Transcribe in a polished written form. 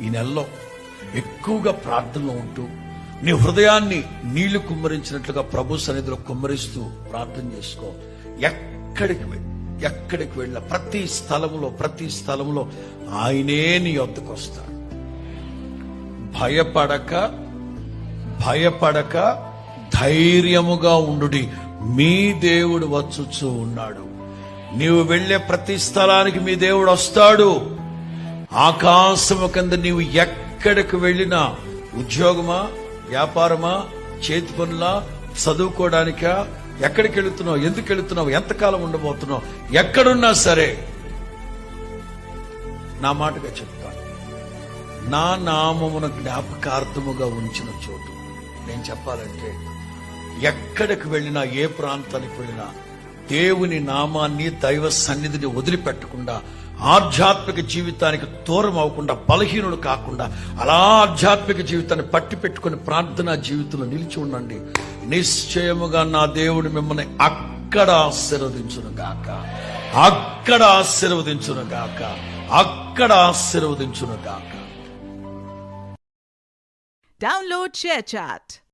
ఈ నెలలో ఎక్కువగా ప్రార్థనలో ఉంటూ నీ హృదయాన్ని నీళ్లు కుమ్మరించినట్లుగా ప్రభు సన్నిధిలో కుమ్మరిస్తూ ప్రార్థన చేసుకో. ఎక్కడికి వెళ్ళిన ప్రతి స్థలములో ఆయనే నీ వద్దకు వస్తాడు. భయపడక ధైర్యముగా ఉండుడి, మీ దేవుడు వచ్చుచూ ఉన్నాడు. నీవు వెళ్లే ప్రతి స్థలానికి మీ దేవుడు వస్తాడు. ఆకాశము కింద నీవు ఎక్కడికి వెళ్ళినా, ఉద్యోగమా, వ్యాపారమా, చేతి పనులా, చదువుకోవడానికా, ఎక్కడికి వెళుతున్నావు, ఎందుకు వెళుతున్నావు, ఎంతకాలం ఉండబోతున్నావు, ఎక్కడున్నా సరే నా మాటగా చెప్తాను, నా నామమున జ్ఞాపకార్థముగా ఉంచిన చోటు. నేను చెప్పాలంటే ఎక్కడికి వెళ్ళినా, ఏ ప్రాంతానికి వెళ్ళినా దేవుని నామాన్ని, దైవ సన్నిధిని వదిలిపెట్టకుండా, ఆధ్యాత్మిక జీవితానికి దూరం అవ్వకుండా, బలహీనుడు కాకుండా అలా ఆధ్యాత్మిక జీవితాన్ని పట్టి పెట్టుకుని ప్రార్థనా జీవితంలో నిలిచి ఉండండి. నిశ్చయముగా నా దేవుడు మిమ్మల్ని అక్కడ ఆశీర్వదించును గాక, అక్కడ ఆశీర్వదించును గాక, అక్కడ ఆశీర్వదించును గాక. Download ShareChat.